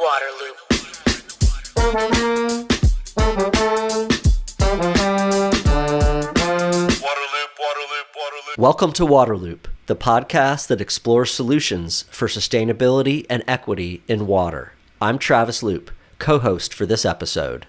water loop. Welcome to Water Loop, the podcast that explores solutions for sustainability and equity in water. I'm Travis Loop, co-host for this episode.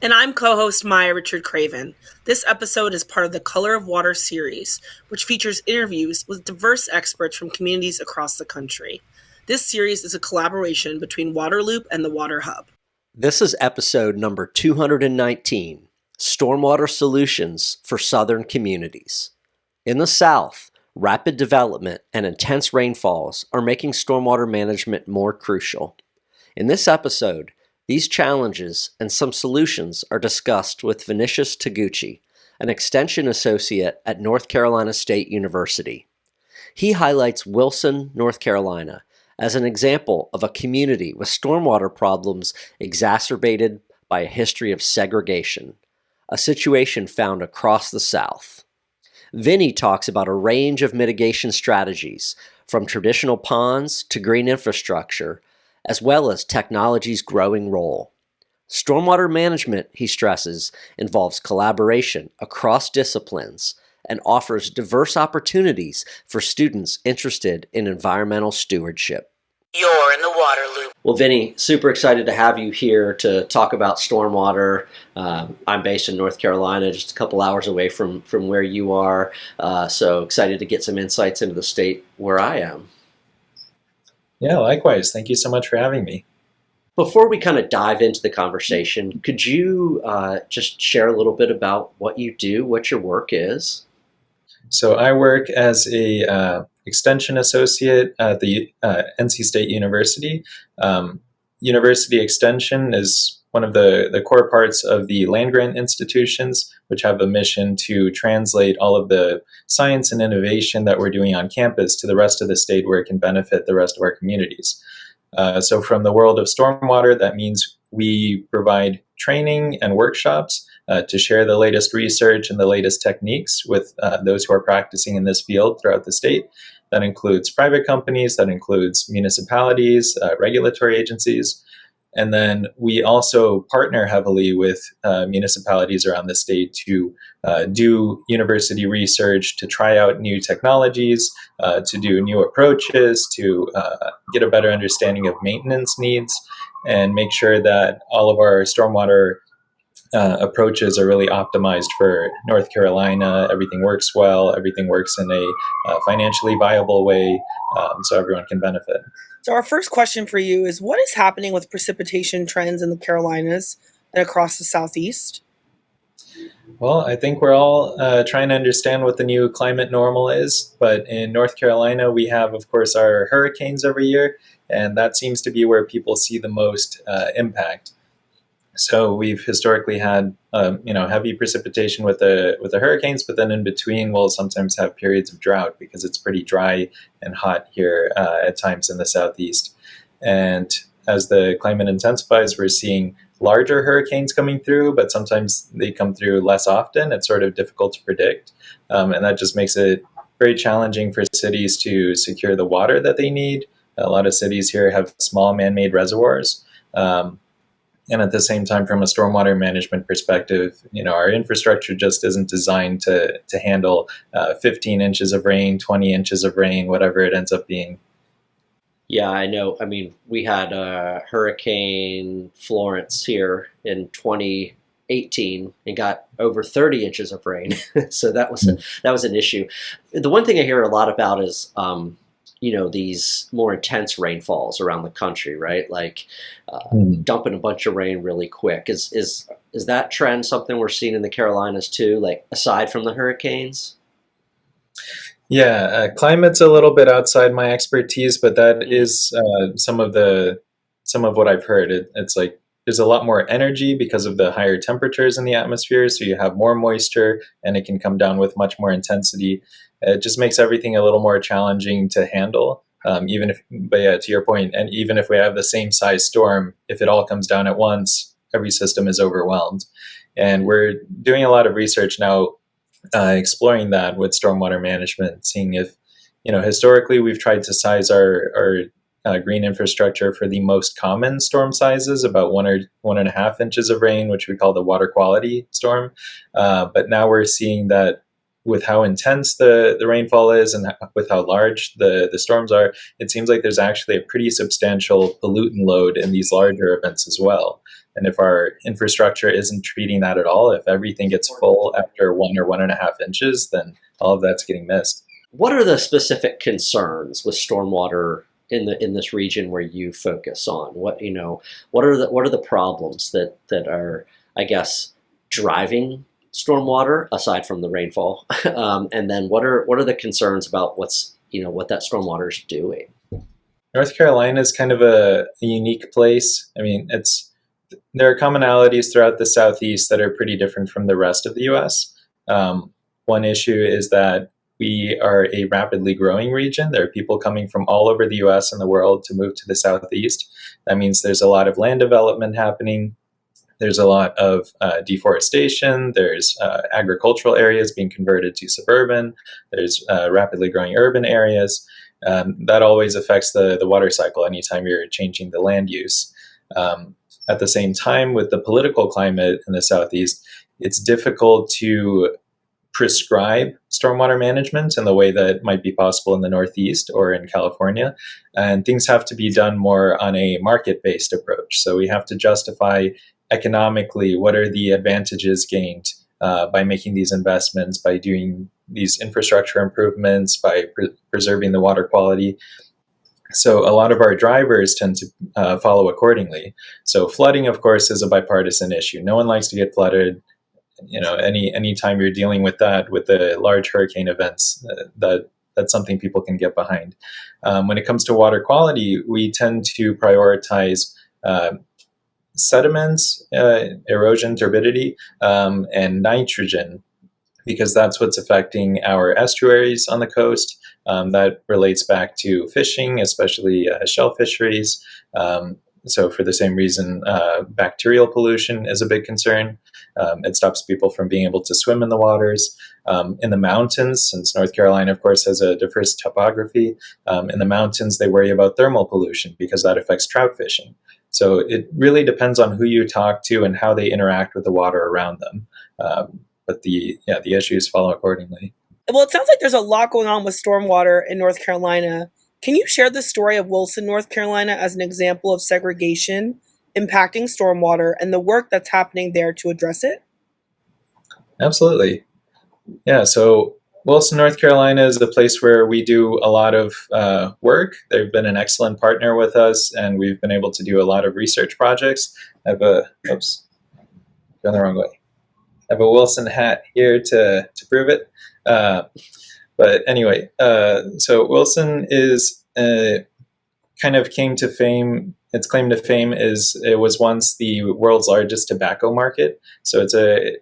And I'm co-host Maya Richard Craven. This episode is part of the Color of Water series, which features interviews with diverse experts from communities across the country. This series is a collaboration between Water Loop and the Water Hub. This is episode number 219, Stormwater Solutions for Southern Communities. In the South, rapid development and intense rainfalls are making stormwater management more crucial. In this episode, these challenges and some solutions are discussed with Vinicius Taguchi, an extension associate at North Carolina State University. He highlights Wilson, North Carolina, as an example of a community with stormwater problems exacerbated by a history of segregation, a situation found across the South. Vinny talks about a range of mitigation strategies, from traditional ponds to green infrastructure, as well as technology's growing role. Stormwater management, he stresses, involves collaboration across disciplines and offers diverse opportunities for students interested in environmental stewardship. You're in the water loop. Well, Vinny, super excited to have you here to talk about stormwater. I'm based in North Carolina, just a couple hours away from where you are, so excited to get some insights into the state where I am. Yeah, likewise. Thank you so much for having me. Before we kind of dive into the conversation, could you just share a little bit about what you do, what your work is? So I work as a extension associate at the NC State University. University extension is one of the core parts of the land-grant institutions, which have a mission to translate all of the science and innovation that we're doing on campus to the rest of the state where it can benefit the rest of our communities. So from the world of stormwater, that means we provide training and workshops to share the latest research and the latest techniques with those who are practicing in this field throughout the state. That includes private companies, that includes municipalities, regulatory agencies. And then we also partner heavily with municipalities around the state to do university research, to try out new technologies, to do new approaches, to get a better understanding of maintenance needs, and make sure that all of our stormwater approaches are really optimized for North Carolina. Everything works well, everything works in a financially viable way, so everyone can benefit. So our first question for you is, what is happening with precipitation trends in the Carolinas and across the Southeast? Well, I think we're all trying to understand what the new climate normal is, but in North Carolina, we have, of course, our hurricanes every year, and that seems to be where people see the most impact. So we've historically had, heavy precipitation with the hurricanes, but then in between we'll sometimes have periods of drought because it's pretty dry and hot here at times in the Southeast. And as the climate intensifies, we're seeing larger hurricanes coming through, but sometimes they come through less often. It's sort of difficult to predict. And that just makes it very challenging for cities to secure the water that they need. A lot of cities here have small man-made reservoirs. And at the same time, from a stormwater management perspective, our infrastructure just isn't designed to handle 15 inches of rain, 20 inches of rain, whatever it ends up being. Yeah, I know. I mean, we had Hurricane Florence here in 2018 and got over 30 inches of rain. So that was an issue. The one thing I hear a lot about is these more intense rainfalls around the country, right? Like dumping a bunch of rain really quick. Is that trend something we're seeing in the Carolinas too, like aside from the hurricanes? Yeah, climate's a little bit outside my expertise, but that is some of what I've heard. It's like there's a lot more energy because of the higher temperatures in the atmosphere, so you have more moisture and it can come down with much more intensity. It just makes everything a little more challenging to handle. To your point, and even if we have the same size storm, if it all comes down at once, every system is overwhelmed. And we're doing a lot of research now exploring that with stormwater management, seeing if, historically we've tried to size our green infrastructure for the most common storm sizes, about 1 or 1.5 inches of rain, which we call the water quality storm. But now we're seeing that with how intense the rainfall is and with how large the storms are, it seems like there's actually a pretty substantial pollutant load in these larger events as well. And if our infrastructure isn't treating that at all, if everything gets full after 1 or 1.5 inches, then all of that's getting missed. What are the specific concerns with stormwater in this region where you focus on? What are the problems that are, I guess, driving stormwater aside from the rainfall? And then what are the concerns about what that stormwater is doing? North Carolina is kind of a unique place. I mean, there are commonalities throughout the Southeast that are pretty different from the rest of the U.S. One issue is that we are a rapidly growing region. There are people coming from all over the U.S. and the world to move to the Southeast. That means there's a lot of land development happening. There's a lot of deforestation. There's agricultural areas being converted to suburban. There's rapidly growing urban areas. That always affects the water cycle anytime you're changing the land use. At the same time, with the political climate in the Southeast, it's difficult to prescribe stormwater management in the way that might be possible in the Northeast or in California. And things have to be done more on a market-based approach. So we have to justify economically what are the advantages gained by making these investments, by doing these infrastructure improvements, by preserving the water quality. So a lot of our drivers tend to follow accordingly. So flooding, of course, is a bipartisan issue. No one likes to get flooded. Any time you're dealing with that, with the large hurricane events, that's something people can get behind. When it comes to water quality, we tend to prioritize sediments, erosion, turbidity, and nitrogen, because that's what's affecting our estuaries on the coast. That relates back to fishing, especially shell fisheries. So for the same reason, bacterial pollution is a big concern. It stops people from being able to swim in the waters. In the mountains, since North Carolina, of course, has a diverse topography, in the mountains, they worry about thermal pollution because that affects trout fishing. So it really depends on who you talk to and how they interact with the water around them. But the issues follow accordingly. Well, it sounds like there's a lot going on with stormwater in North Carolina. Can you share the story of Wilson, North Carolina as an example of segregation impacting stormwater and the work that's happening there to address it? Absolutely. Yeah, so Wilson, North Carolina is the place where we do a lot of work. They've been an excellent partner with us, and we've been able to do a lot of research projects. I have gone the wrong way. I have a Wilson hat here to prove it. But anyway, so Wilson is kind of came to fame. Its claim to fame is it was once the world's largest tobacco market. So it's a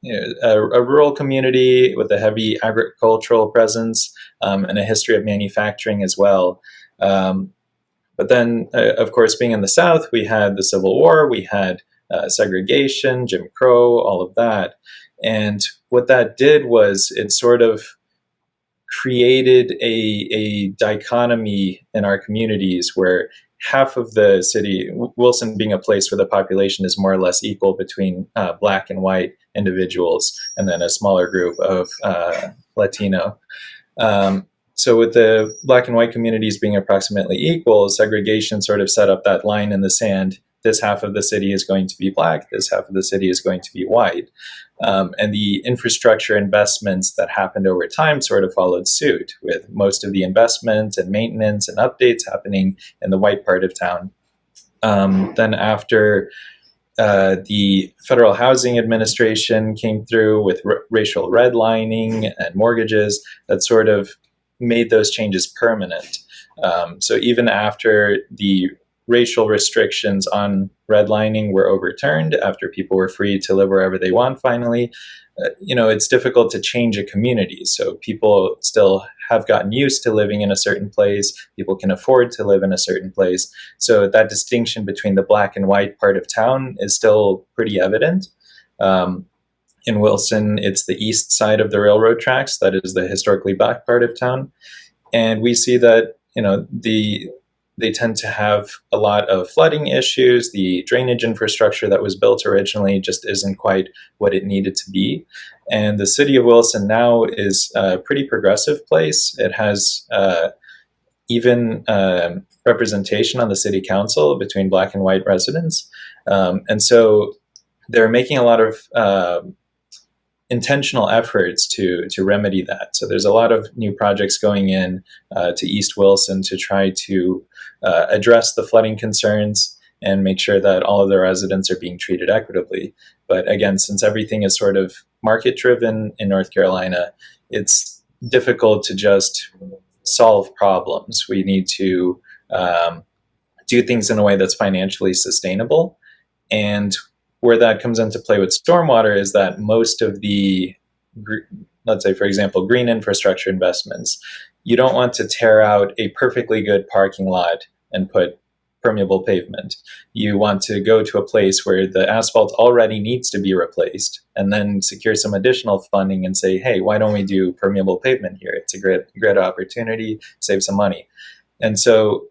rural community with a heavy agricultural presence and a history of manufacturing as well. But then, of course, being in the South, we had the Civil War, we had segregation, Jim Crow, all of that. And what that did was it sort of created a dichotomy in our communities where half of the city, Wilson being a place where the population is more or less equal between black and white individuals, and then a smaller group of Latino. So with the black and white communities being approximately equal, segregation sort of set up that line in the sand. This half of the city is going to be black, this half of the city is going to be white. And the infrastructure investments that happened over time sort of followed suit, with most of the investment and maintenance and updates happening in the white part of town. Then after the Federal Housing Administration came through with racial redlining and mortgages, that sort of made those changes permanent. So even after the racial restrictions on redlining were overturned, after people were free to live wherever they want finally, it's difficult to change a community. So people still have gotten used to living in a certain place. People can afford to live in a certain place. So that distinction between the black and white part of town is still pretty evident. In Wilson, it's the east side of the railroad tracks. That is the historically black part of town. And we see that, they tend to have a lot of flooding issues. The drainage infrastructure that was built originally just isn't quite what it needed to be. And the city of Wilson now is a pretty progressive place. It has even representation on the city council between Black and white residents. And so they're making a lot of intentional efforts to remedy that. So there's a lot of new projects going in to East Wilson to try to address the flooding concerns and make sure that all of the residents are being treated equitably. But again, since everything is sort of market driven in North Carolina, it's difficult to just solve problems. We need to do things in a way that's financially sustainable. And where that comes into play with stormwater is that most of the, let's say, for example, green infrastructure investments, you don't want to tear out a perfectly good parking lot and put permeable pavement. You want to go to a place where the asphalt already needs to be replaced and then secure some additional funding and say, hey, why don't we do permeable pavement here? It's a great opportunity, save some money. And so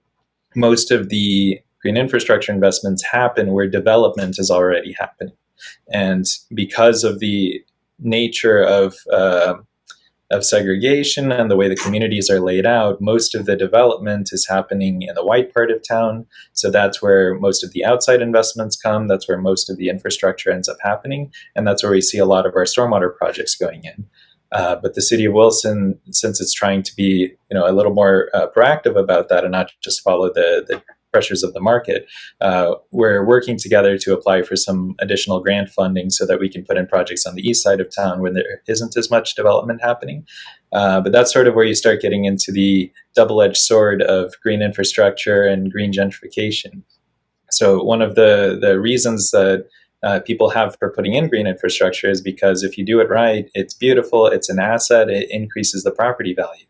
most of the green infrastructure investments happen where development is already happening. And because of the nature of segregation and the way the communities are laid out, most of the development is happening in the white part of town. So that's where most of the outside investments come. That's where most of the infrastructure ends up happening. And that's where we see a lot of our stormwater projects going in. But the city of Wilson, since it's trying to be, a little more proactive about that and not just follow the pressures of the market, we're working together to apply for some additional grant funding so that we can put in projects on the east side of town when there isn't as much development happening. But that's sort of where you start getting into the double-edged sword of green infrastructure and green gentrification. So one of the reasons that people have for putting in green infrastructure is because if you do it right, it's beautiful, it's an asset, it increases the property value.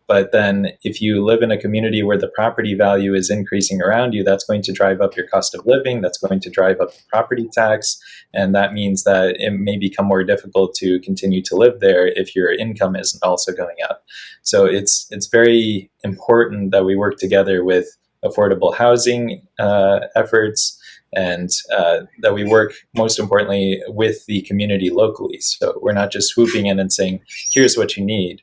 But then if you live in a community where the property value is increasing around you, that's going to drive up your cost of living, that's going to drive up the property tax, and that means that it may become more difficult to continue to live there if your income isn't also going up. So it's very important that we work together with affordable housing efforts, and that we work, most importantly, with the community locally. So we're not just swooping in and saying, here's what you need.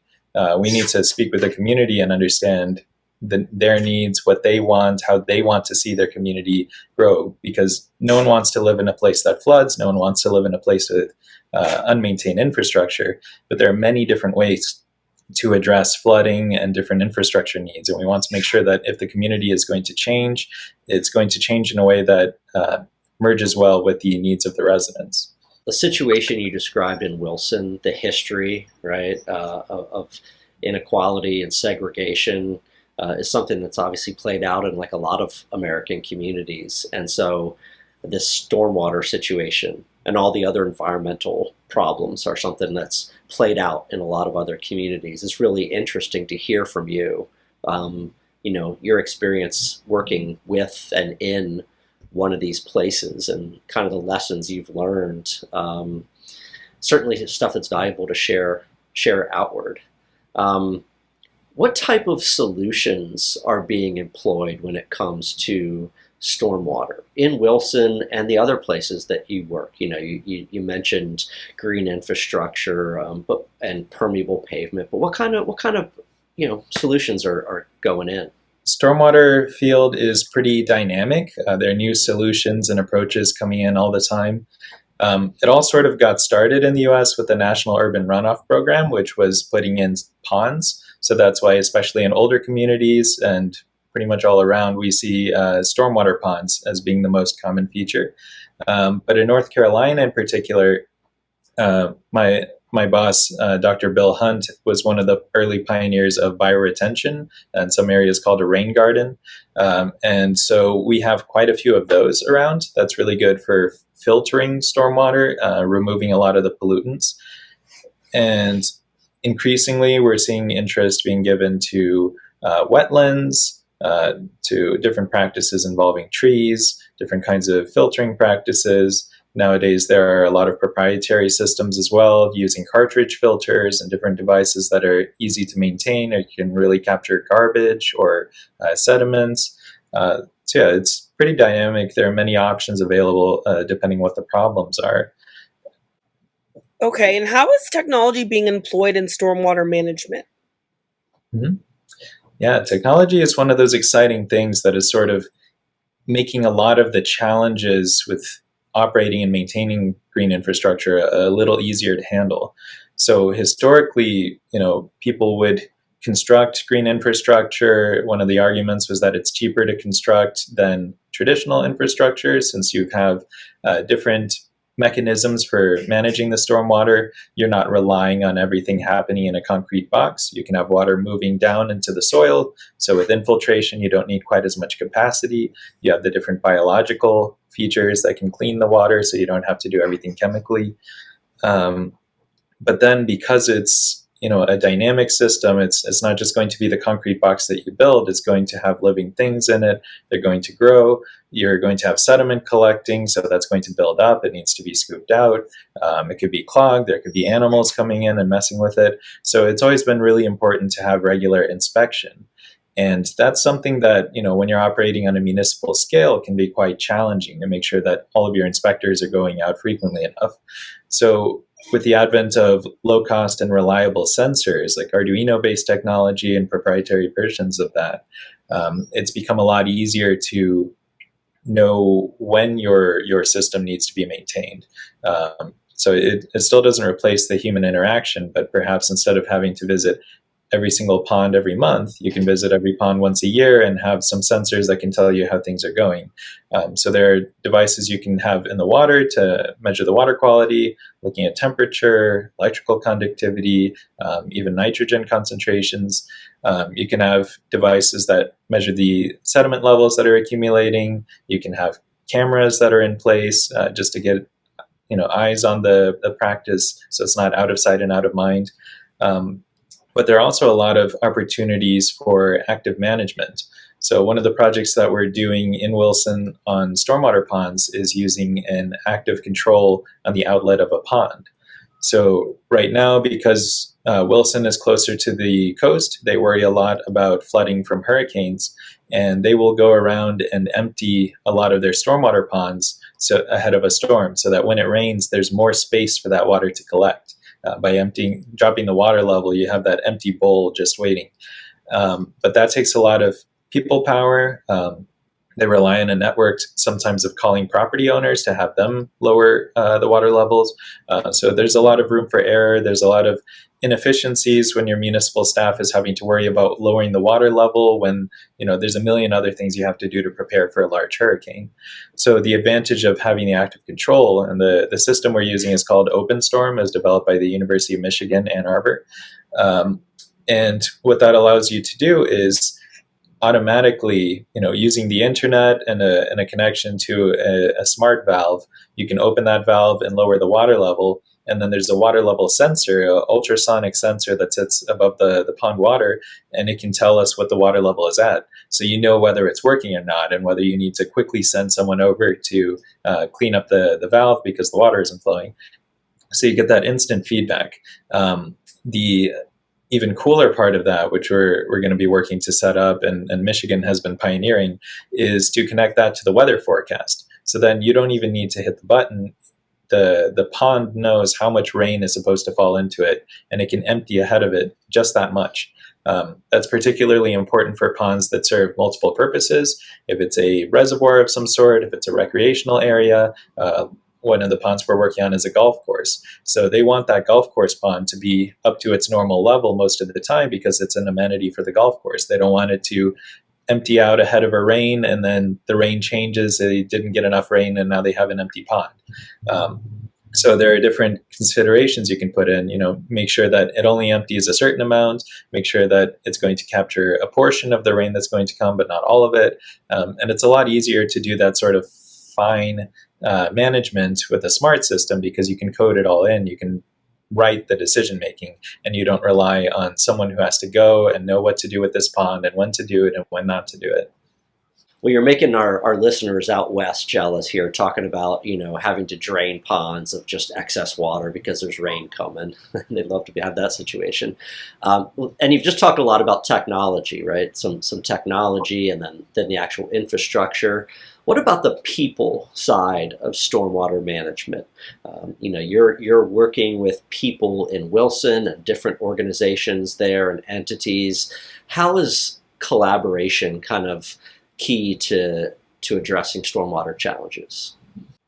We need to speak with the community and understand their needs, what they want, how they want to see their community grow, because no one wants to live in a place that floods. No one wants to live in a place with unmaintained infrastructure. But there are many different ways to address flooding and different infrastructure needs. And we want to make sure that if the community is going to change, it's going to change in a way that merges well with the needs of the residents. The situation you described in Wilson, the history, right, of inequality and segregation is something that's obviously played out in like a lot of American communities. And so this stormwater situation and all the other environmental problems are something that's played out in a lot of other communities. It's really interesting to hear from you, your experience working with and in one of these places and kind of the lessons you've learned. Certainly stuff that's valuable to share outward. What type of solutions are being employed when it comes to stormwater in Wilson and the other places that you work? You mentioned green infrastructure, and permeable pavement, but what kind of solutions are going in? Stormwater field is pretty dynamic. There are new solutions and approaches coming in all the time. It all sort of got started in the US with the National Urban Runoff Program, which was putting in ponds. So that's why, especially in older communities and pretty much all around, we see stormwater ponds as being the most common feature. But in North Carolina in particular, my boss, Dr. Bill Hunt, was one of the early pioneers of bioretention, and some areas called a rain garden. And so we have quite a few of those around. That's really good for filtering stormwater, removing a lot of the pollutants. And increasingly, we're seeing interest being given to wetlands, to different practices involving trees, different kinds of filtering practices. Nowadays, there are a lot of proprietary systems as well, using cartridge filters and different devices that are easy to maintain or can really capture garbage or sediments. So yeah, it's pretty dynamic. There are many options available depending what the problems are. Okay, and how is technology being employed in stormwater management? Mhm. Yeah, technology is one of those exciting things that is sort of making a lot of the challenges with operating and maintaining green infrastructure a little easier to handle. So historically, people would construct green infrastructure. One of the arguments was that it's cheaper to construct than traditional infrastructure since you have different mechanisms for managing the stormwater. You're not relying on everything happening in a concrete box. You can have water moving down into the soil. So with infiltration, you don't need quite as much capacity. You have the different biological features that can clean the water, so you don't have to do everything chemically. Um, but then because it's a dynamic system, it's not just going to be the concrete box that you build. It's going to have living things in it. They're going to grow. You're going to have sediment collecting, so that's going to build up. It needs to be scooped out. It could be clogged. There could be animals coming in and messing with it. So it's always been really important to have regular inspection. And that's something that, when you're operating on a municipal scale, can be quite challenging to make sure that all of your inspectors are going out frequently enough. So with the advent of low cost and reliable sensors like Arduino based technology and proprietary versions of that, it's become a lot easier to know when your system needs to be maintained. So it still doesn't replace the human interaction, but perhaps instead of having to visit every single pond every month, you can visit every pond once a year and have some sensors that can tell you how things are going. So there are devices you can have in the water to measure the water quality, looking at temperature, electrical conductivity, even nitrogen concentrations. You can have devices that measure the sediment levels that are accumulating. You can have cameras that are in place just to get eyes on the practice, so it's not out of sight and out of mind. But there are also a lot of opportunities for active management. So one of the projects that we're doing in Wilson on stormwater ponds is using an active control on the outlet of a pond. So right now, because Wilson is closer to the coast, they worry a lot about flooding from hurricanes, and they will go around and empty a lot of their stormwater ponds ahead of a storm, so that when it rains, there's more space for that water to collect. By dropping the water level, you have that empty bowl just waiting. But that takes a lot of people power. They rely on a network sometimes of calling property owners to have them lower the water levels. So there's a lot of room for error. There's a lot of inefficiencies when your municipal staff is having to worry about lowering the water level when there's a million other things you have to do to prepare for a large hurricane. So the advantage of having the active control, and the system we're using is called OpenStorm, is developed by the University of Michigan, Ann Arbor. And what that allows you to do is automatically, using the internet and a connection to a smart valve, you can open that valve and lower the water level. And then there's a water level sensor, an ultrasonic sensor that sits above the pond water, and it can tell us what the water level is at. So you know whether it's working or not, and whether you need to quickly send someone over to clean up the valve because the water isn't flowing. So you get that instant feedback. The even cooler part of that, which we're going to be working to set up, and Michigan has been pioneering, is to connect that to the weather forecast. So then you don't even need to hit the button. The pond knows how much rain is supposed to fall into it, and it can empty ahead of it just that much. That's particularly important for ponds that serve multiple purposes. If it's a reservoir of some sort, if it's a recreational area, one of the ponds we're working on is a golf course. So they want that golf course pond to be up to its normal level most of the time because it's an amenity for the golf course. They don't want it to empty out ahead of a rain and then the rain changes, they didn't get enough rain and now they have an empty pond. So there are different considerations you can put in, make sure that it only empties a certain amount, make sure that it's going to capture a portion of the rain that's going to come, but not all of it. And it's a lot easier to do that sort of fine management with a smart system because you can code it all in. You can write the decision making, and you don't rely on someone who has to go and know what to do with this pond and when to do it and when not to do it. Well, you're making our listeners out west jealous here, talking about, having to drain ponds of just excess water because there's rain coming. They'd love to have that situation. And you've just talked a lot about technology, right? Some technology, and then the actual infrastructure. What about the people side of stormwater management? You're working with people in Wilson and different organizations there and entities. How is collaboration kind of key to addressing stormwater challenges?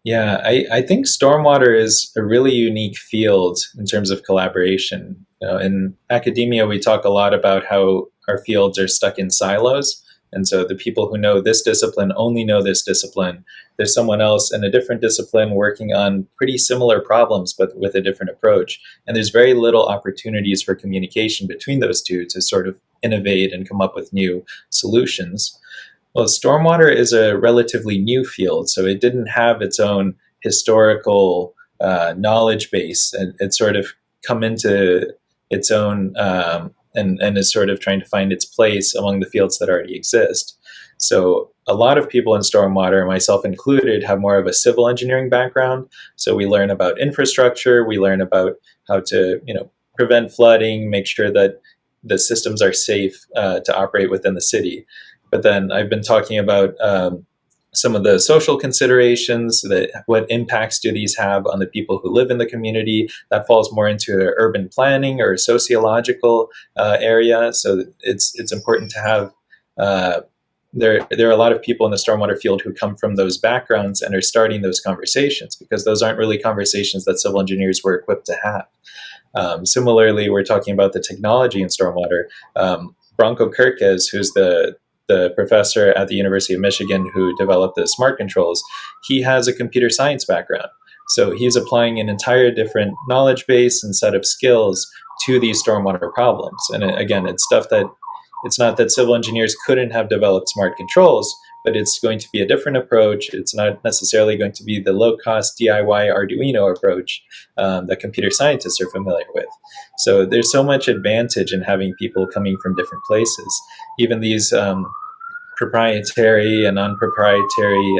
Yeah, I think stormwater is a really unique field in terms of collaboration. In academia, we talk a lot about how our fields are stuck in silos. And so the people who know this discipline only know this discipline. There's someone else in a different discipline working on pretty similar problems, but with a different approach. And there's very little opportunities for communication between those two to sort of innovate and come up with new solutions. Well, stormwater is a relatively new field, so it didn't have its own historical knowledge base. And it's sort of come into its own and is sort of trying to find its place among the fields that already exist. So a lot of people in stormwater, myself included, have more of a civil engineering background. So we learn about infrastructure, we learn about how to prevent flooding, make sure that the systems are safe to operate within the city. But then I've been talking about some of the social considerations, that what impacts do these have on the people who live in the community. That falls more into urban planning or sociological area. So it's important to have there are a lot of people in the stormwater field who come from those backgrounds and are starting those conversations, because those aren't really conversations that civil engineers were equipped to have. Similarly, we're talking about the technology in stormwater. Branko Kirkes, who's the professor at the University of Michigan who developed the smart controls, he has a computer science background. So he's applying an entire different knowledge base and set of skills to these stormwater problems. And again, it's stuff that it's not that civil engineers couldn't have developed smart controls, but it's going to be a different approach. It's not necessarily going to be the low-cost DIY Arduino approach that computer scientists are familiar with. So there's so much advantage in having people coming from different places. Even these proprietary and non-proprietary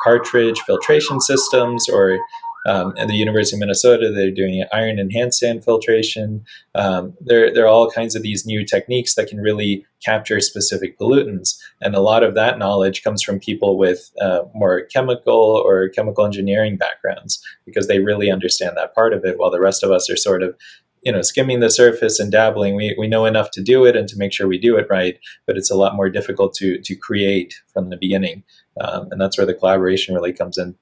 cartridge filtration systems, or at the University of Minnesota, they're doing iron enhanced sand filtration. There are all kinds of these new techniques that can really capture specific pollutants. And a lot of that knowledge comes from people with more chemical or chemical engineering backgrounds, because they really understand that part of it, while the rest of us are sort of skimming the surface and dabbling. We know enough to do it and to make sure we do it right, but it's a lot more difficult to create from the beginning. And that's where the collaboration really comes in.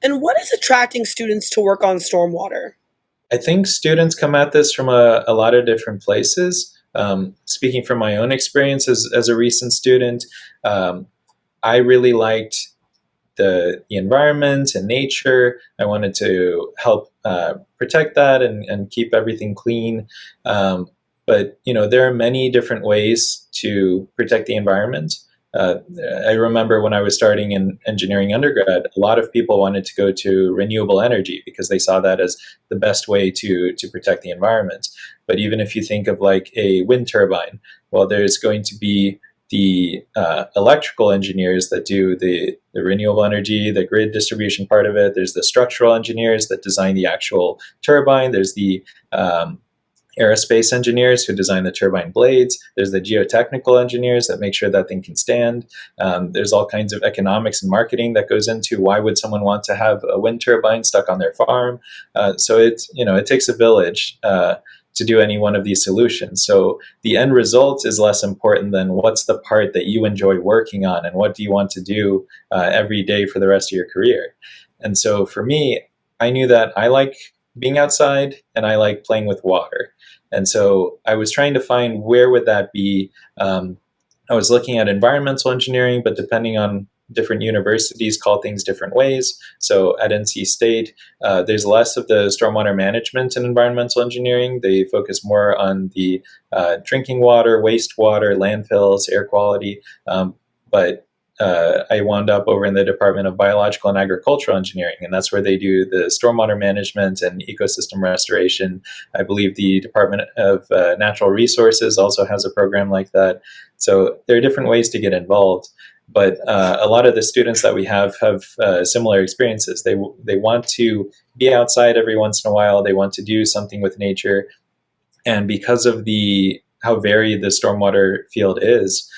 And what is attracting students to work on stormwater? I think students come at this from a lot of different places. Speaking from my own experience as a recent student, I really liked the environment and nature. I wanted to help protect that and keep everything clean. But there are many different ways to protect the environment. I remember when I was starting in engineering undergrad, a lot of people wanted to go to renewable energy because they saw that as the best way to protect the environment. But even if you think of like a wind turbine, well, there's going to be the electrical engineers that do the renewable energy, the grid distribution part of it. There's the structural engineers that design the actual turbine. There's the aerospace engineers who design the turbine blades. There's the geotechnical engineers that make sure that thing can stand. There's all kinds of economics and marketing that goes into why would someone want to have a wind turbine stuck on their farm. So it takes a village to do any one of these solutions. So the end result is less important than what's the part that you enjoy working on and what do you want to do every day for the rest of your career. And so for me, I knew that I like being outside and I like playing with water. And so I was trying to find where would that be. I was looking at environmental engineering, but depending on different universities call things different ways. So at NC State, there's less of the stormwater management and environmental engineering. They focus more on the drinking water, wastewater, landfills, air quality. But I wound up over in the Department of Biological and Agricultural Engineering, and that's where they do the stormwater management and ecosystem restoration. I believe the Department of Natural Resources also has a program like that. So there are different ways to get involved. But a lot of the students that we have similar experiences. They want to be outside every once in a while. They want to do something with nature. And because of how varied the stormwater field is,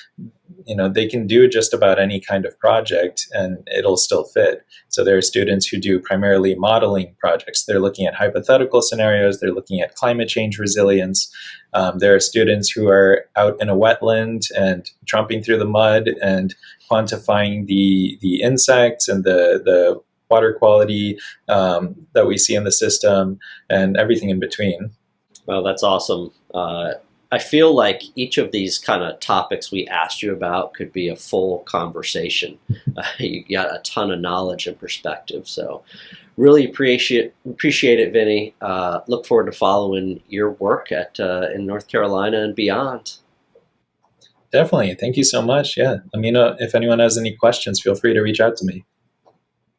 they can do just about any kind of project and it'll still fit. So there are students who do primarily modeling projects. They're looking at hypothetical scenarios. They're looking at climate change resilience. There are students who are out in a wetland and tromping through the mud and quantifying the insects and the water quality that we see in the system and everything in between. Well, that's awesome. I feel like each of these kind of topics we asked you about could be a full conversation. You got a ton of knowledge and perspective. So really appreciate it, Vinny. Look forward to following your work in North Carolina and beyond. Definitely. Thank you so much. Yeah. If anyone has any questions, feel free to reach out to me.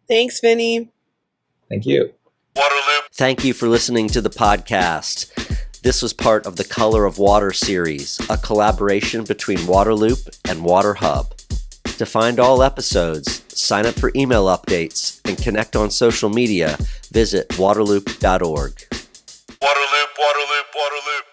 Thanks, Vinny. Thank you. Thank you for listening to the podcast. This was part of the Color of Water series, a collaboration between Waterloop and Water Hub. To find all episodes, sign up for email updates, and connect on social media, visit waterloop.org. Waterloop, Waterloop, Waterloop.